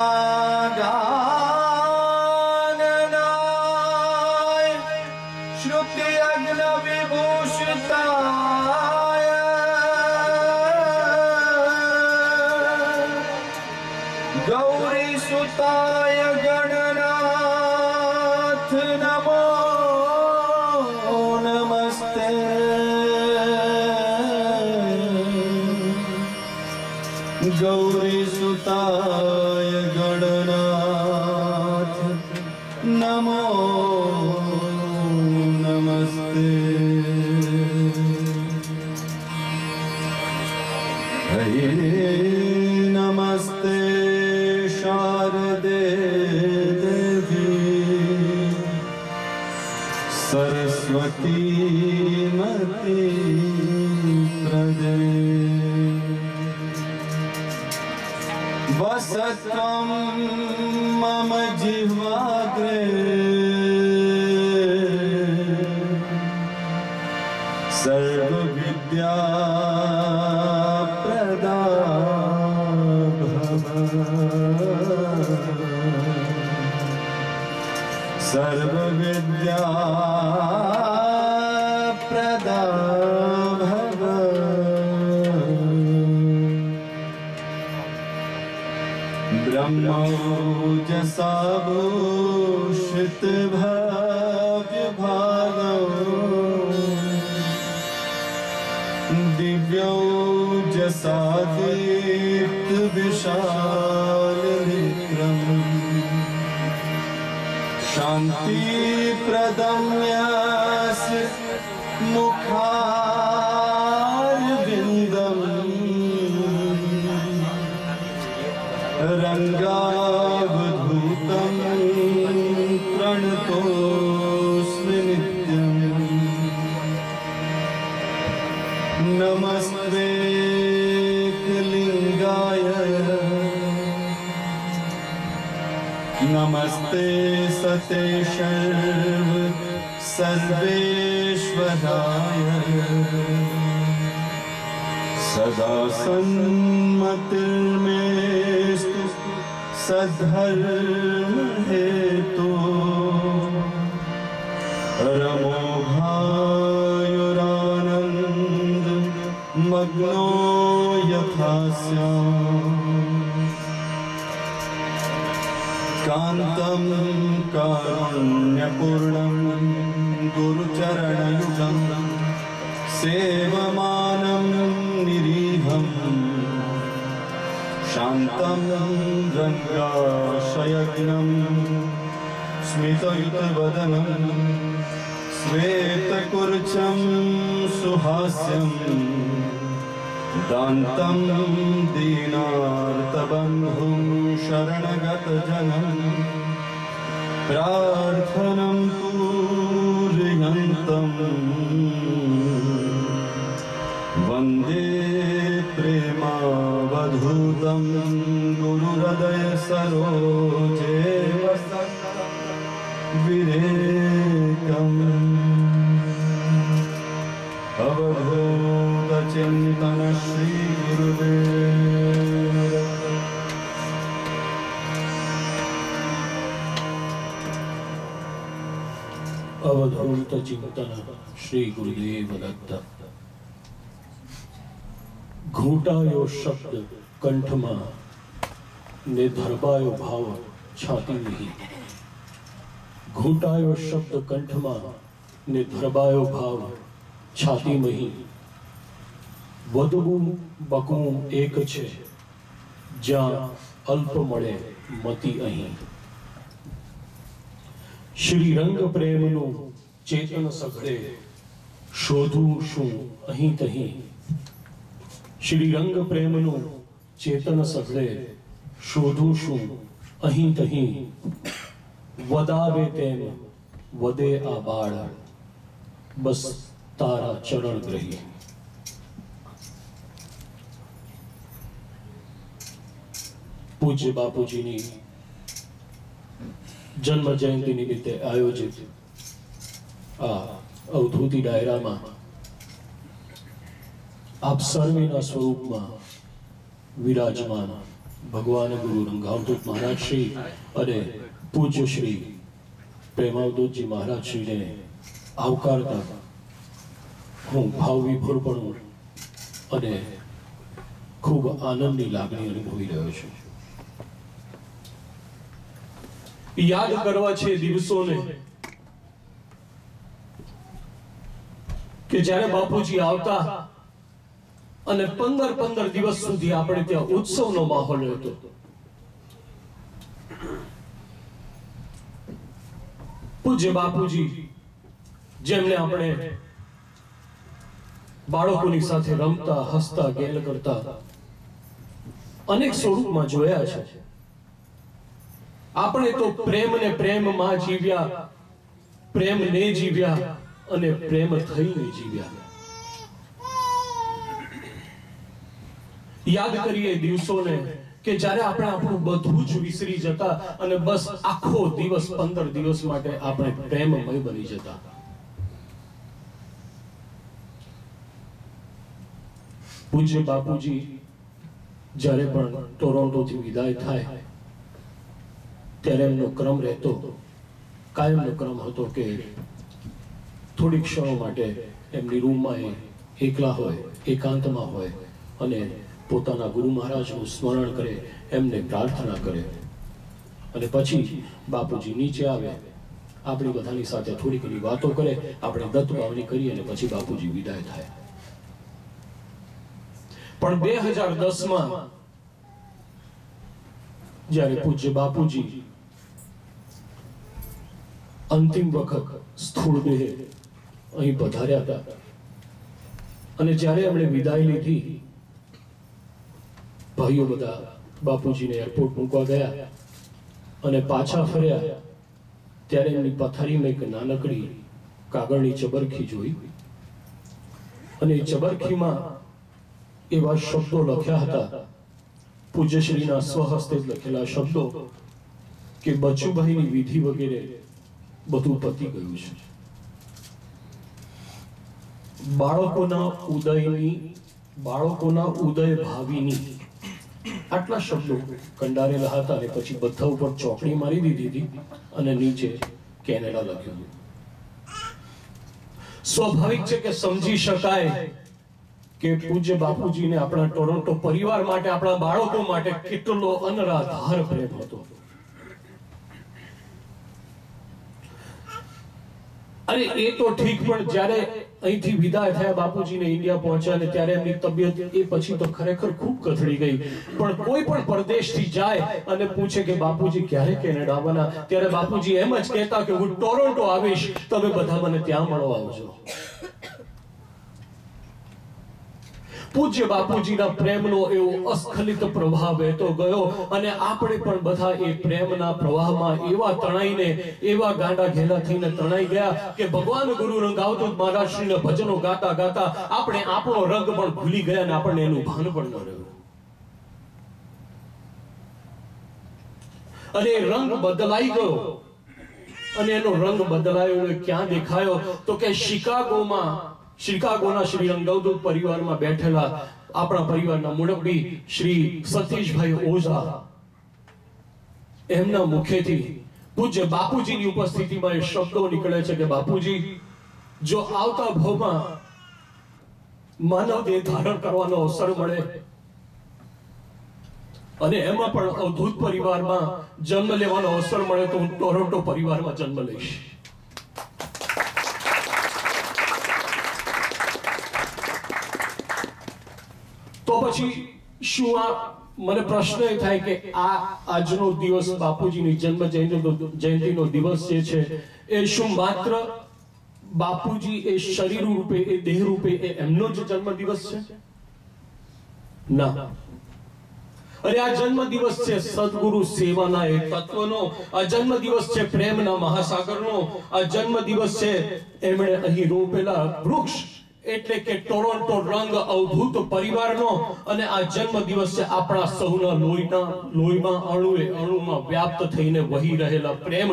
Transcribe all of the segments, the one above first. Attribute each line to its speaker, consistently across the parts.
Speaker 1: गाननाय श्रुति अग्न विभूषिताय गौरी सुताय गणनाथ नमो नमस्ते। गौरी सुताय गणनाथ नमो नमस्ते। हरे नमस्ते शारदे देवी सरस्वती मती प्रदे वसत्वं मम जिह्वाग्रे सर्वविद्या प्रदा भव। सर्वविद्या प्रदा भव। ब्रह्मोजसा भूषित भव्य भागो दिव्योजसा दीप्त विशाल नेत्रम् शांति प्रदं यस्य मुखारविन्दम् रंगावधूतं प्रणतोऽस्मि नित्यम्। नमस्ते लिंगाय नमस्ते सते सर्वेश्वराय सदा सन्मतिर्मेस्तु सद्धर्म हेतु रमोघायुरानन्द मग्नो यथा स्याम्। कान्तं कारुण्यपूर्णं गुरुचरणयुगं सेवमानं निरीहम् शान्तं रङ्गाशयज्ञं स्मितयुतवदनं श्वेतकुर्चं सुहास्यं दान्तं दीनार्तबन्धुं शरणगतजनं प्रार्थनं पूरयन्तं वन्दे प्रेमावधूतं गुरुहृदय सरोजे विरेकम्। अवधूत चिंतन श्री गुरुदेव।
Speaker 2: अवधूत चिंतन श्री गुरुदेव दत्त। घूंटायो शब्द कंठમાં ને ધરબાયો ભાવ છાતી નહીં। ઘૂંટાયો શબ્દ કંઠમાં ને ધરબાયો ભાવ છાતી નહીં। વધવું બકવું એક છે જ્યાં અલ્પ મળે મતિ અહીં। શ્રીરંગ પ્રેમનું ચેતન સઘળે શોધું શું અહીં તહીં। શ્રીરંગ પ્રેમનું ચેતન સઘળે શોધું શું અહીં તહીં। વદાવે તેમ વદે આ બાળ બસ તારા ચરણ ગ્રહી। પૂજ્ય બાપુજીની જન્મ જયંતિ નિમિત્તે આયોજિત આ અવધૂતિ ડાયરામાં આપ સર્વેના સ્વરૂપમાં વિરાજમાન ભગવાન ગુરુ રંગાવધૂત મહારાજ શ્રી અને પૂજ્ય શ્રી પ્રેમાવધૂતજી મહારાજ શ્રીને આવકારતા હું ભાવવિભોરપણું અને ખૂબ આનંદની લાગણી અનુભવી રહ્યો છું. યાદ કરવા છે દિવસોને કે જ્યારે બાપુજી આવતા અને 15 દિવસ સુધી આપણે ત્યાં ઉત્સવનો માહોલ હતો. પૂજ્ય બાપુજી જેમને આપણે બાળકોની સાથે રમતા હસતા ગેલ કરતા અનેક સ્વરૂપમાં જોયા છે. આપણે તો પ્રેમને પ્રેમમાં જીવ્યા, પ્રેમને જીવ્યા અને પ્રેમ થઈને જીવ્યા. યાદ કરીએ દિવસોને કે જ્યારે આપણે આપણું બધું જ વિસરી જતા અને બસ આખો દિવસ 15 દિવસ માટે આપણે પ્રેમમય બની જતા. પૂજ્ય બાપુજી જ્યારે પણ ટોરોન્ટોથી વિદાય થાય ત્યારે એમનો ક્રમ રહેતો, કાયમનો ક્રમ હતો કે થોડીક ક્ષણો માટે એમની રૂમમાં એકલા હોય, એકાંતમાં હોય અને પોતાના ગુરુ મહારાજનું સ્મરણ કરે, એમને પ્રાર્થના કરે અને પછી બાપુજી નીચે આવે, આપણી બધાની સાથે થોડી ઘણી વાતો કરે, આપણે દત્ત બાવની કરીએ અને પછી બાપુજી વિદાય થાય. પણ 2010માં જ્યારે પૂજ્ય બાપુજી અંતિમ વખત સ્થૂળ દેહે અહીં પધાર્યા હતા અને જ્યારે એમણે વિદાય લીધી, ભાઈઓ બધા બાપુજીને એરપોર્ટ મૂકવા ગયા અને પાછા ફર્યા ત્યારે એમની પથારીમાં એક નાનકડી કાગળની ચબરખી જોઈ અને એ ચબરખીમાં એવા શબ્દો લખ્યા હતા, પૂજ્યશ્રીના સ્વહસ્તે લખેલા શબ્દો કે બચુભાઈની વિધિ વગેરે બધું પતી ગયું છે. બાળકોના ઉદય ભાવિની આટલા શબ્દો કંડારેલા હતા અને પછી બધા ઉપર ચોકડી મારી દીધી હતી અને નીચે કેનેડા લખ્યું. સ્વાભાવિક છે કે સમજી શકાય કે પૂજ્ય બાપુજીને આપણા ટોરોન્ટો પરિવાર માટે, આપણા બાળકો માટે કેટલો અનરાધાર પ્રેમ હતો. અરે એ તો ઠીક, પણ જ્યારે અહીંથી વિદાય થયા બાપુજીને ઇન્ડિયા પહોંચ્યા ને ત્યારે એમની તબિયત એ પછી તો ખરેખર ખૂબ કથળી ગઈ. પણ કોઈ પણ પરદેશથી જાય અને પૂછે કે બાપુજી ક્યારે કેનેડા આવવાના, ત્યારે બાપુજી એમ જ કહેતા કે હું ટોરોન્ટો આવીશ, તમે બધા મને ત્યાં મળવા આવજો. પૂજ્ય બાપુજીના પ્રેમનો એવો અસ્ખલિત પ્રવાહ વહેતો ગયો અને આપણે પણ બધા એ પ્રેમના પ્રવાહમાં એવા તણાઈને, એવા ગાંડા ઘેલા થઈને તણાઈ ગયા કે ભગવાન ગુરુ રંગાવધૂત મહારાજ શ્રીના ભજનો ગાતા ગાતા આપણે આપણો રંગ પણ ભૂલી ગયા અને આપણને એનું ભાન પણ ન રહ્યું. અને એ રંગ બદલાઈ ગયો અને એનો રંગ બદલાયો ક્યાં દેખાયો તો કે શિકાગોના શ્રી રંગાવધૂત પરિવારમાં બેઠેલા આપણા પરિવારના મુરબ્બી શ્રી સતીશભાઈ ઓઝા, એમના મુખેથી પૂજ્ય બાપુજીની ઉપસ્થિતિમાં એ શબ્દો નીકળે છે કે બાપુજી, જો આવતા ભાવમાં માનવ દેહ ધારણ કરવાનો અવસર મળે અને એમાં પણ અવધૂત પરિવારમાં જન્મ લેવાનો અવસર મળે તો હું ટોરોન્ટો પરિવારમાં જન્મ લઈશ. તો પછી શું મને પ્રશ્ન એ થાય કે આજનો દિવસ બાપુજીની જન્મ જયંતિનો દિવસ જે છે એ શું માત્ર બાપુજી એ શરીર રૂપે, એ દેહ રૂપે એ એમનો જ જન્મ દિવસ છે? ના. અરે આ જન્મ દિવસ છે સદગુરુ સેવાના એ તત્વનો, આ જન્મ દિવસ છે પ્રેમના મહાસાગરનો, આ જન્મ દિવસ છે એમણે અહીં રોપેલા વૃક્ષ એટલે કે ટોરોન્ટો રંગ અવધૂત પરિવારનો, અને આ જન્મ દિવસ છે આપણા સૌના લોહીમાં અણુમાં વ્યાપ્ત થઈને વહી રહેલા પ્રેમ.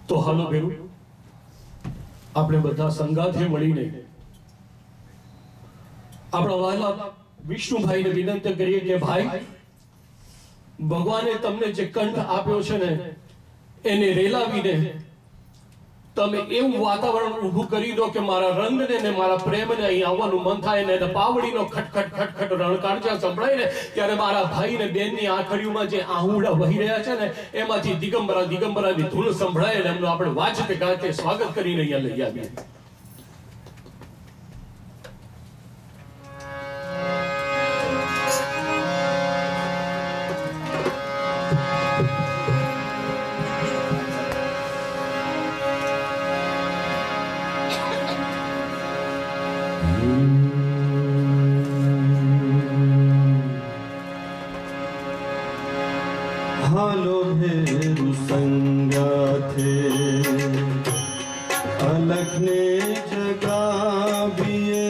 Speaker 2: તો હાલો બેરું, આપણે બધા સંગાથે મળીને આપણા વહાલા વિષ્ણુભાઈને વિનંતી કરીએ કે ભાઈ, ભગવાને તમને જે કંઠ આપ્યો છે ને એને રેલાવીને તમે એવું વાતાવરણ ઊભું કરી દો કે મારા રંગને ને મારા પ્રેમને અહીં આવવાનું મન થાય ને પાવડીનો ખટખટ ખટખટ રણકાર જ્યાં સંભળાય ને ત્યારે મારા ભાઈ ને બેનની આંખડીઓમાં જે આહુડા વહી રહ્યા છે ને એમાંથી દિગંબરા દિગંબરાની ધૂન સંભળાય ને એમનું આપણે વાજતે ગાતે સ્વાગત કરીને અહીંયા લઈ આવીએ.
Speaker 1: હાલો ભેરુ સંગાથે અલખને જગાવીએ.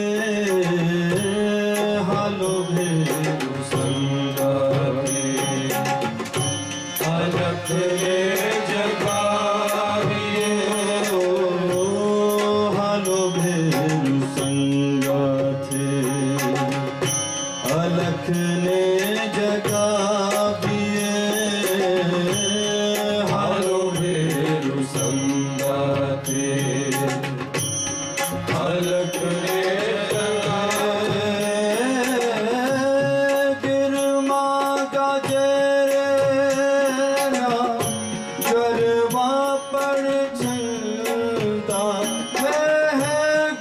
Speaker 1: હાલો ભેરુ સંગાથે અલખને જગાવીએ. હાલો ભેરુ સંગાથે અલખને જગાવીએ. હાલો ભેરુ સંગાથે અલખને જગાવીએ. ગિરમા ગાજે રે ના ગરબા પડ છલતા હે.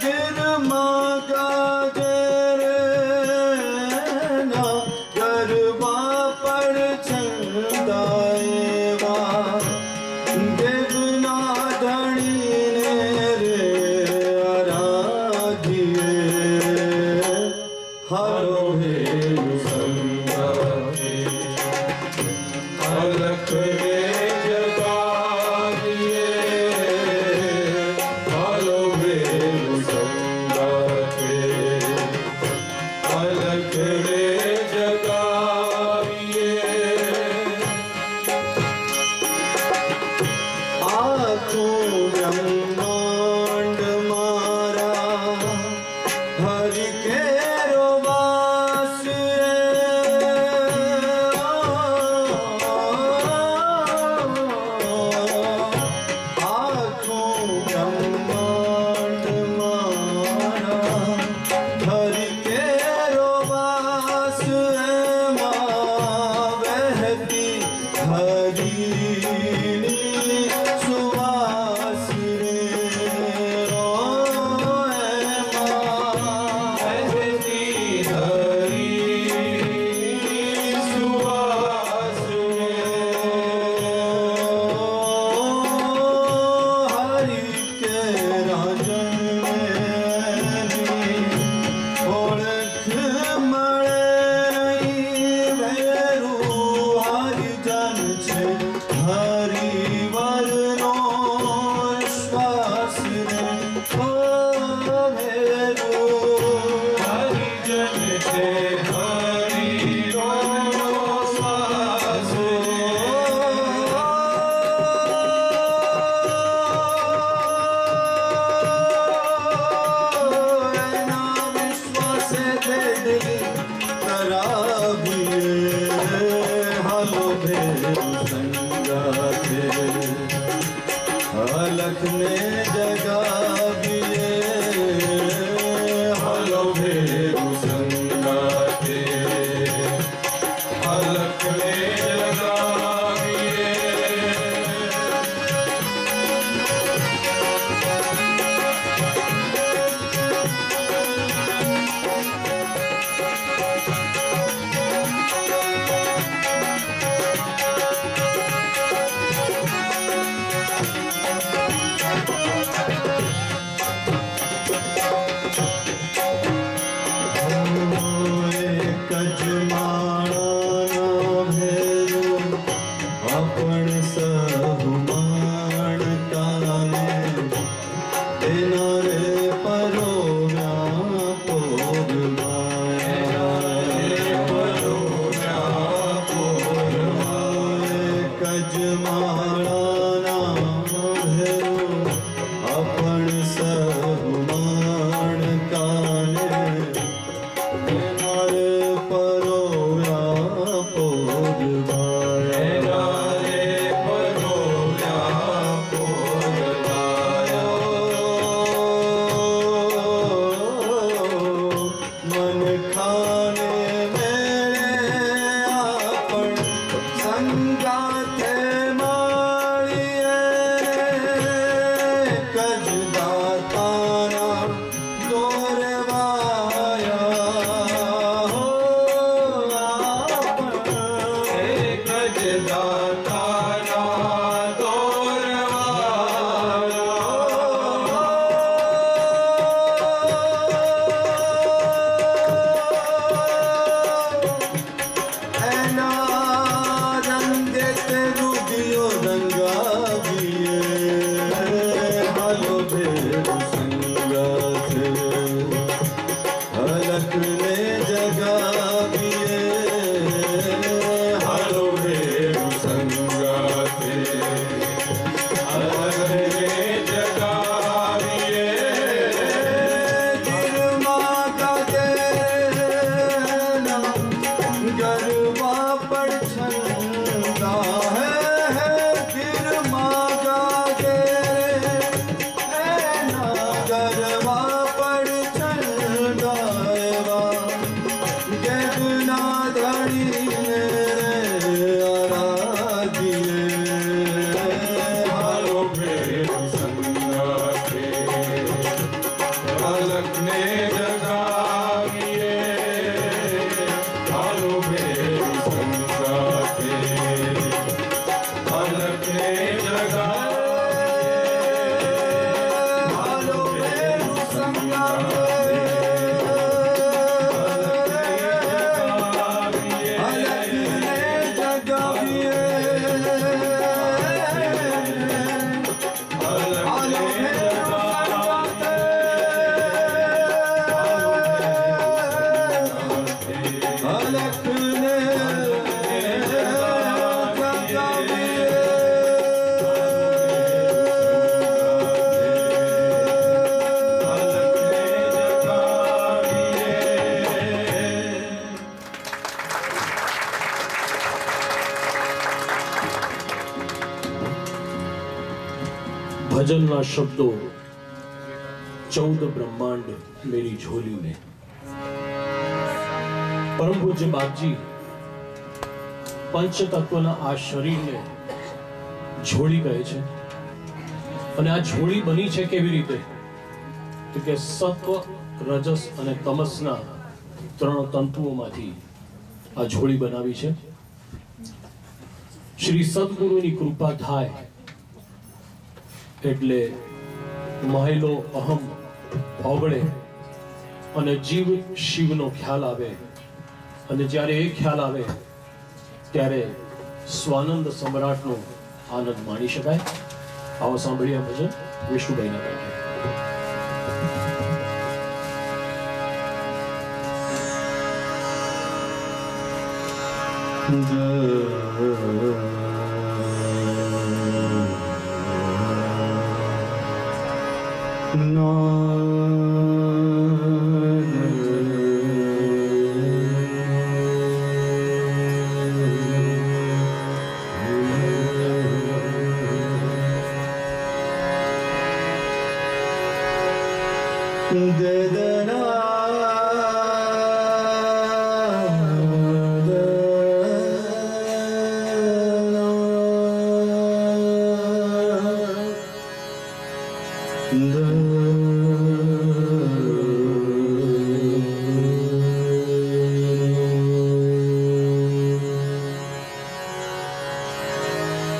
Speaker 1: ગિરમા ગાજે રે ના ગરબા પડ છલતા એવા દેવના ધણીને રે આરાધીએ. હાલો ભેરુ સંગાથે અલખને જગાવીએ. હાલો ભેરુ સંગાથે અલખને જગાવીએ. આખું બ્રહ્માંડ મારા હરિ કેરો વાસ રે. આખું બ્રહ્માંડ મારા હરિ કેરો વાસ. એમાં વહેતી હરિની સુવાસ રે. એમાં વહેતી હરિની સુવાસ રે. હરિ કે રાજનની ઓળખ મળે નહીં. ભેરુ હરિજન છે હરિવરનો શ્વાસ રે. ઓ ભેરુ હરિજન છે હરિનો શ્વાસ રે. એના વિશ્વાસે દિલ કરાવીએ. હાલો ભેરુ સંગાથે અલખને જગાવીએ. હાલો ભેરુ સંગાથે અલખને જગાવીએ.
Speaker 2: भजन शब्दों 14 ब्रह्मांड मेरी झोली में। परम पूज्य बापजी पंचतत्वના આ શરીરને ઝોળી કહે છે અને આ ઝોળી બની છે કેવી રીતે તો કે સત્વ રજસ અને તમસના ત્રણ તંતુઓમાંથી આ ઝોળી બનાવી છે। શ્રી સદગુરુની કૃપા થાય એટલે મહેલો અહમ ઓગળે અને જીવ શિવનો ખ્યાલ આવે અને જ્યારે એ ખ્યાલ આવે ત્યારે સ્વાનંદ સમ્રાટનો આનંદ માણી શકાય। આવો સાંભળીએ ભજન વિષ્ણુભાઈના કંઠે।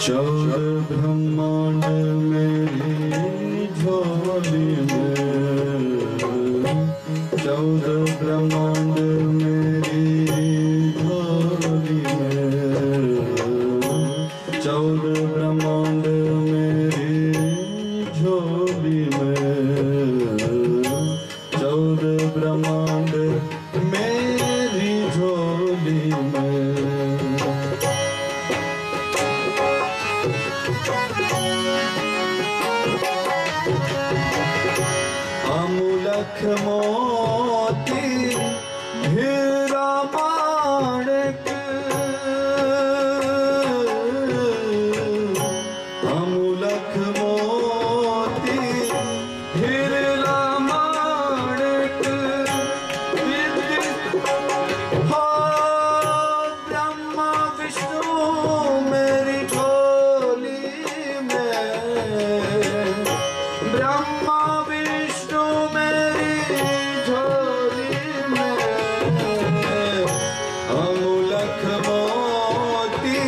Speaker 1: चौदह ब्रह्मांड मेरी झोली में, 14 ब्रह्मांड मेरी झोली में, 14 ब्रह्मांड मेरी झोली में, 14 ब्रह्मांड मेरी झोली में। अमूलक मोती हीरा माणिक, अमूलक मोती हीरा माणिक, हो ब्रह्मा विष्णु मेरी झोली में, ब्रह्मा विष्णु मेरी झोली में, अमूलक मोती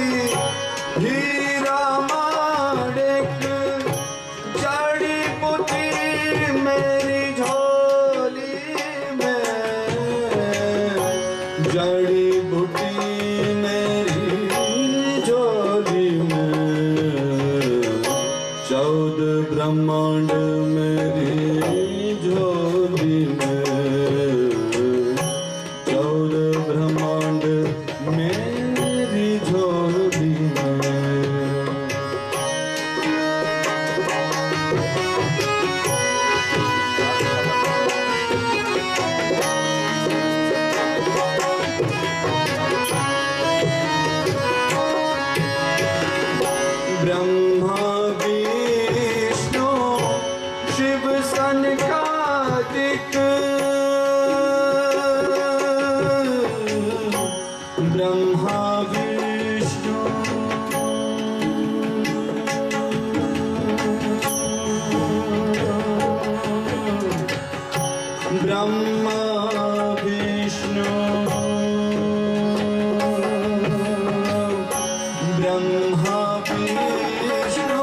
Speaker 1: ब्रह्मा विष्णु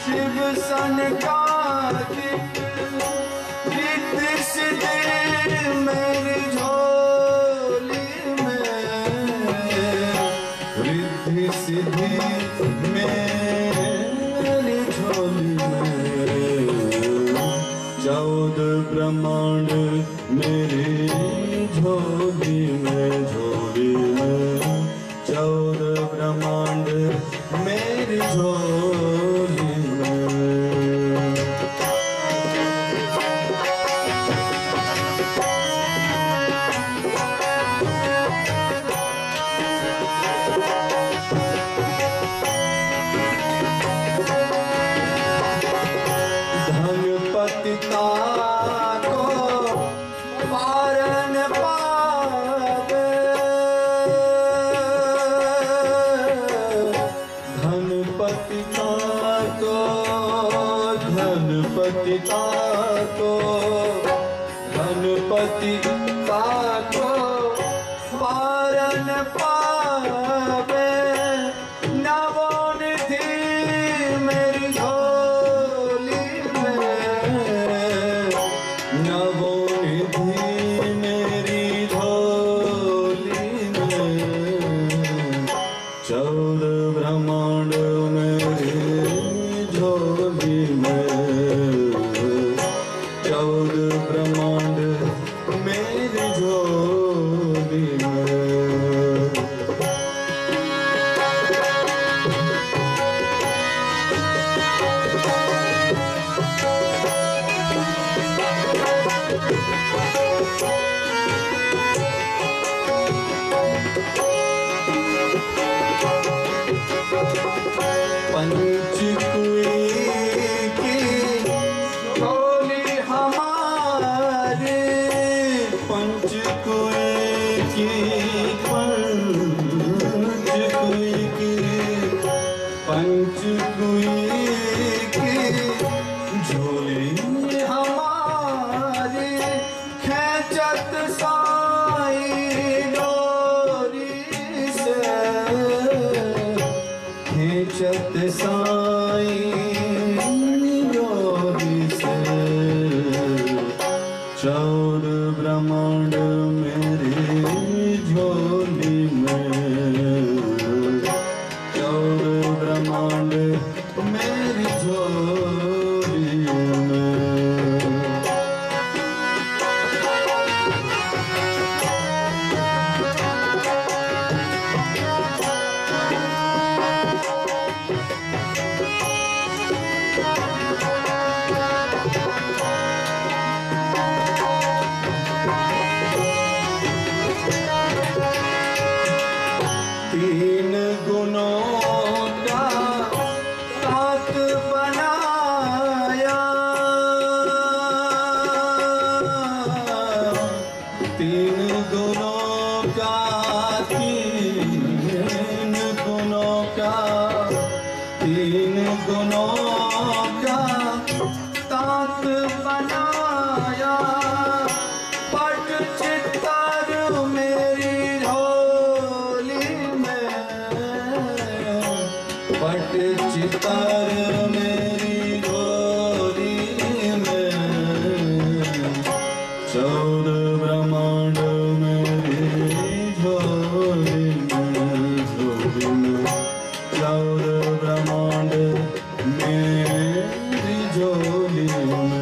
Speaker 1: शिव सनकादिक रिद्धि सिद्धि मेरी झोली में, रिद्धि सिद्धि मेरी झोली में, 14 ब्रह्मांड मेरी झोली में, झोली में 14 ब्रह्मांड मेरी झोली में। धनपति को पारन पावे, धनपति को धनपति को धनपति को पारन पावे, नवोनिधि मेरी झोली में, नवोनिधि मेरी झोली में, 14 ब्रह्मांड मेरी झोली में, 14 ब्रह्मांड मेरी झोली में। पंचकुई की झोली हमारी, पंचकुई की पंचकुई की पंचकुई की झोली हमारी, खेचत साई डोरी से, खेचत साई डोरी से, 14 ब्रह्मांड मेरी झोली में, 14 ब्रह्मांड मेरी झोली में। तीन गुणों का साथ बनाया, तीन गुणों का, तीन गुणों का, तीन गुणों का साथ बनाया, पट चित्तर मेरी झोली में, पट चित्तर मेरी झोली में, 14 ब्रह्मांड मेरी झोली में, झोली में 14 ब्रह्मांड मेरी झोली में।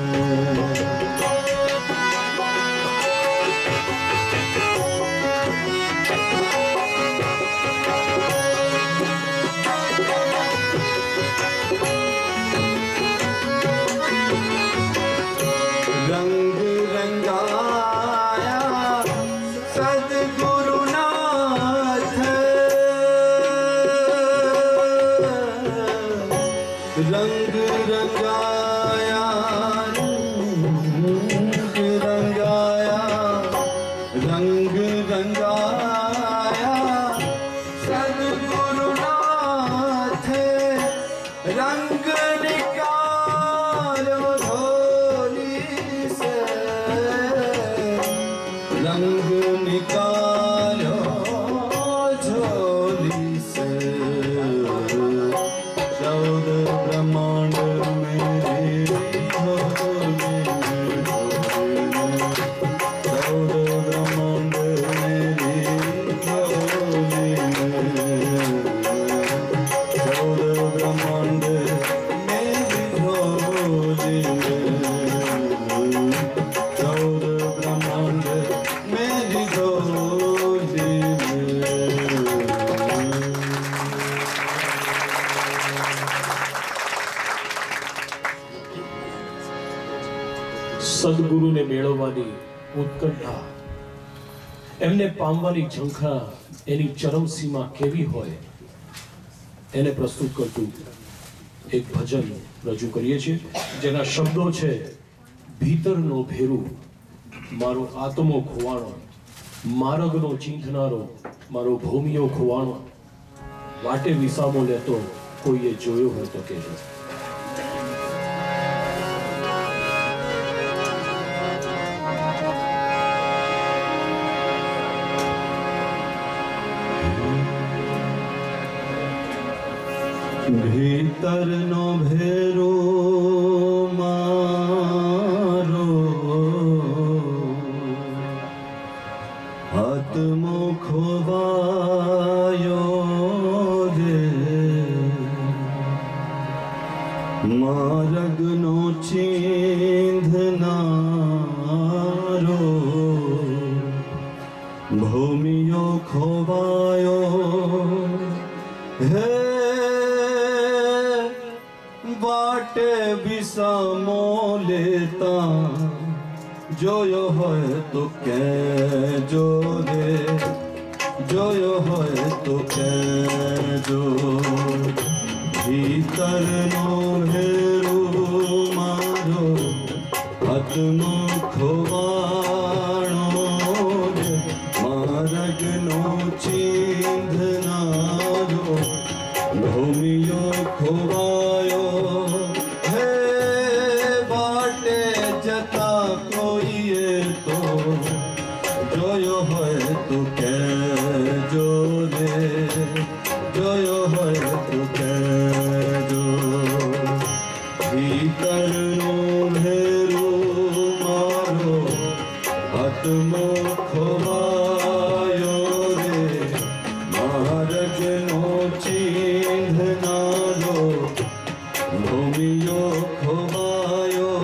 Speaker 2: સદગુરુને મેળવવાની ઉત્કંઠા, એમને પામવાની ઝંખના, એની ચરમસીમા કેવી હોય એને પ્રસ્તુત કરતું એક ભજન રજૂ કરીએ છીએ, જેના શબ્દો છે: ભીતરનો ભેરું, મારો આત્મો ખોવાણો, માર્ગનો ચીંધનારો, મારો ભૂમિયો ખોવાણો, વાટે વિસામો લેતો કોઈએ જોયો હોય તો કહેજો.
Speaker 1: ભીતરનો ભેરો મારો, આત્મો ખોવાયો રે, માર્ગનો ચીંધનારો, ભૂમિયો ખોવાયો હે, વાટે વિસામો લેતા જોયો હોય તો કહેજો રે, જોયો હોય તો કહેજો. ભીતરનો ભેરો મારો, આત્મો ખોવાણો રે, માર્ગનો ચીંધનારો, ભૂમિયો ખોવાયો હે, વાટે જતા કોઈએ તો જોયો હોય તો કહેજો રે, જોયો હોય તો કહેજો. ભીતરનો ભેરો મારો, આત્મો ખોવાયો રે, માર્ગનો ચીંધનારો, ભૂમિયો ખોવાયો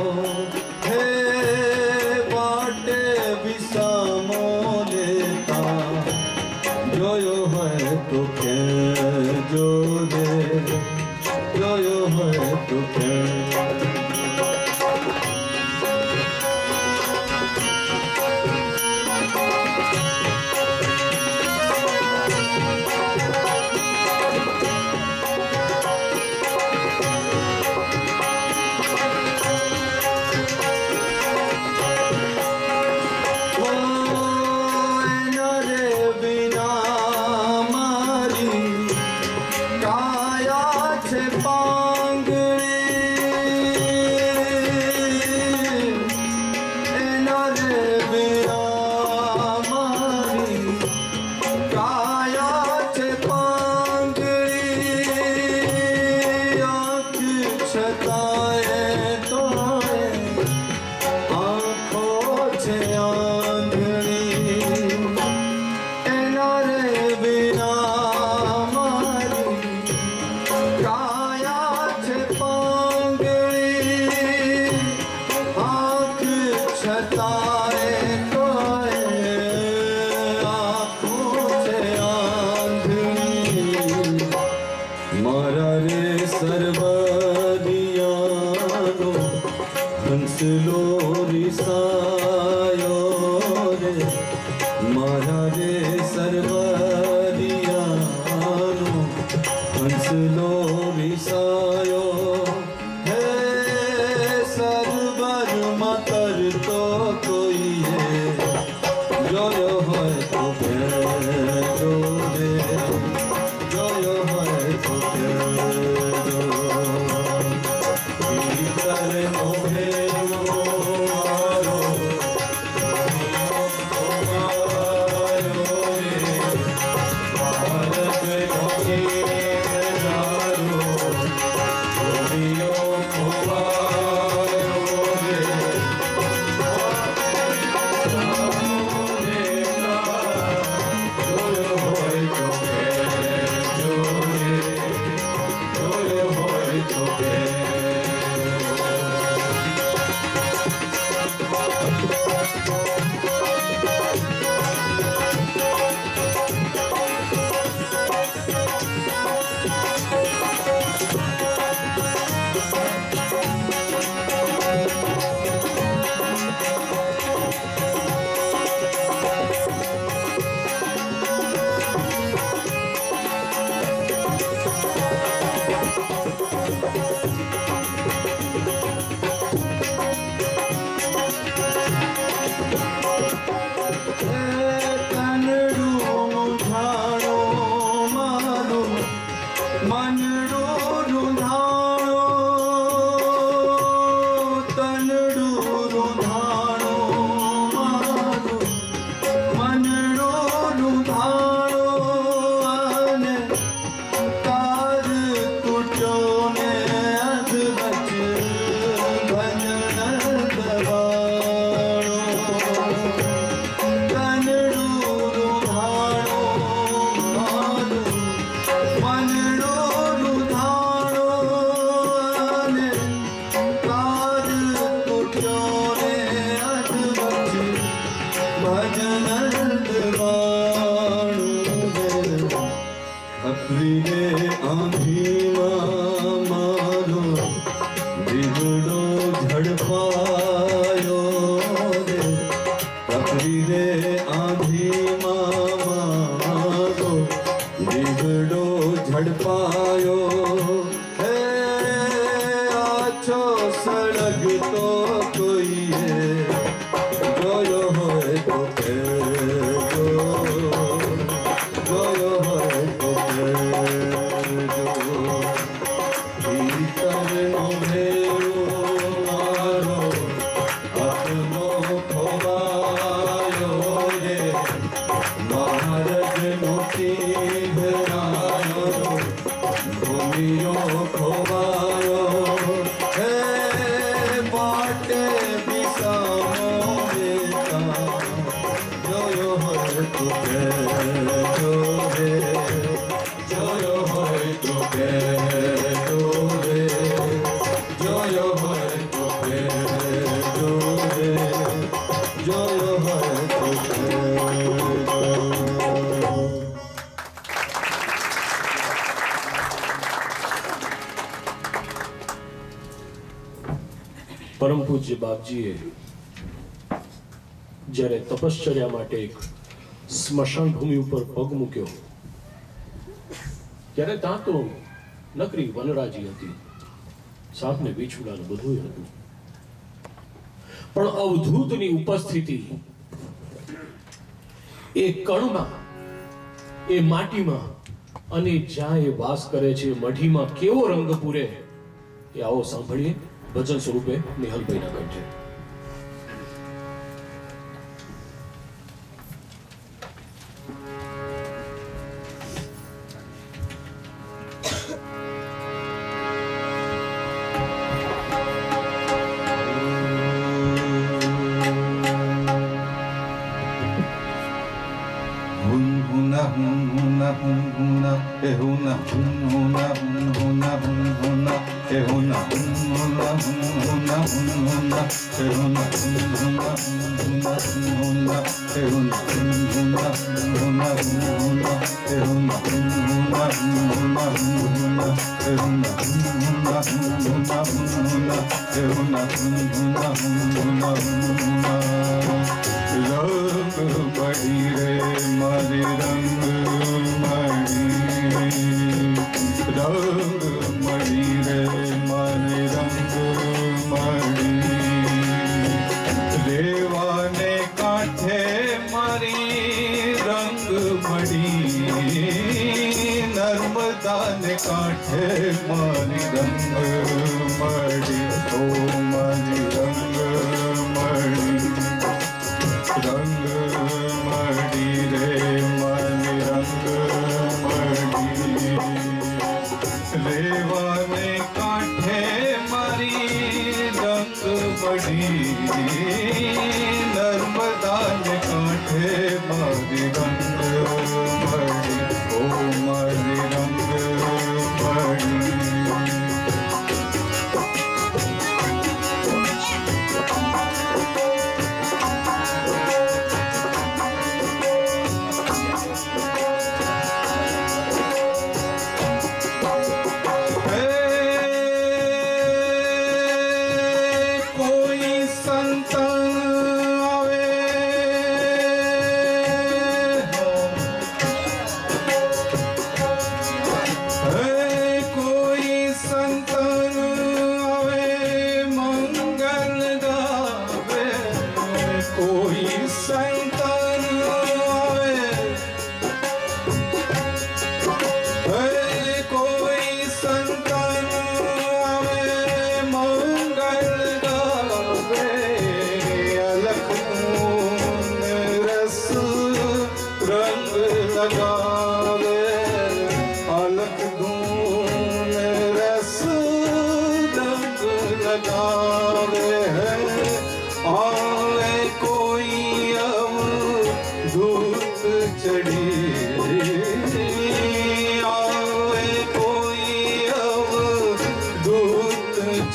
Speaker 1: હે, વાટે વિસામો લેતા જોયો હોય તો કહેજો રે, જોયો હોય તો કહેજો. મારા રે સર્વદિયાનો હંસલો રિસાયો રે, મારા રે સર્વદિયાનો હંસલો રિસાયો હે, સર્વરમાં તરતો કોઈએ જોયો હોય તો કહેજો રે, જોયો હોય તો કહેજો. ભીતરનો ભેરો મારો, ખોવાયો રે, માર્ગનો ચીંધનારો, ભૂમિયો ખોવાયો રે, જોયો હોય તો કહેજો રે, મનડું રૂંધાણો તનડું રૂંધાણો મારું મનડું રૂંધાણો અને તાર તૂટ્યો ને અધવચ ભજન દબાણો તનડું રૂંધાણો મારું મનડું રૂંધાણો અને તાર તૂટ્યો ને અધવચ ભજન દબાણો અપ્રિય આંધીમાં મારો દીવડો ઝડપાયો રે અપ્રિય આંધીમાં મારો દીવડો ઝડપાયો હે આછો સળગતો કોઈએ જોયો હોય તો કહેજો જોયો હોય તો કહેજો ભીતરનો ભેરો મારો આત્મો ખોવાયો રે મહારાજનો ટીંઘરાયો ભૂમિયો ખોવાયો હે માટે વિસામો દેતા જોયો હોય તો કહેજો રે જોયો હોય તો કહેજો રે જોયો હોય તો કહેજો રે જોયો હોય તો કહેજો.
Speaker 2: પરમ પૂજ્ય બાપજીએ જ્યારે તપશ્ચર્યા માટે એક સ્મશાન ભૂમિ ઉપર પગ મૂક્યો ત્યારે ત્યાં તો નકરી વનરાજી હતી, સાપને વીછુડાને બધું હતું, પણ અવધૂતની ઉપસ્થિતિ એ કણમાં, એ માટીમાં અને જ્યાં એ વાસ કરે છે મઢીમાં કેવો રંગ પૂરે એ આવો સાંભળીએ ભજન સ્વરૂપે નિહલભાઈના કંઠે.
Speaker 1: કોઈ સંત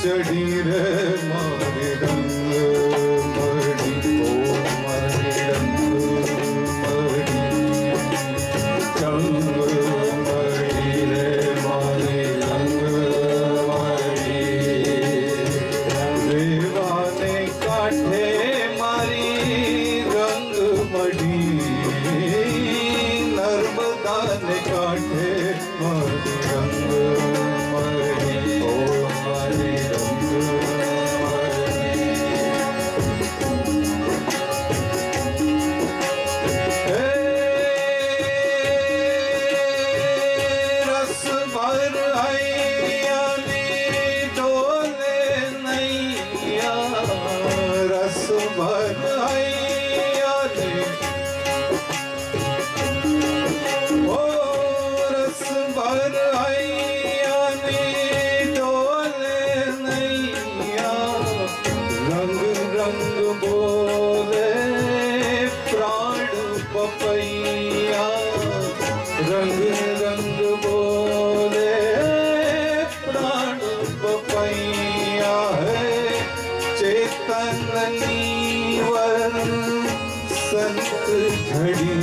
Speaker 1: चढ़ी रे मारी रंग मड़ी ओ मारी रंग मड़ी रंग मड़ी रे मारी रंग मड़ी देवाने काठे मारी रंग मड़ी नर्मदा ने काठे मारी रंग मड़ी ओ मारी रंग मड़ी रस भर आईयानी डोले नैया रस भर आईयानी ओ रस भर आईयानी डोले नैया रंग रंग बोले प्राण पपैया रंग रंग बोले प्राण पपैया है चेतन नीवर संत घड़ी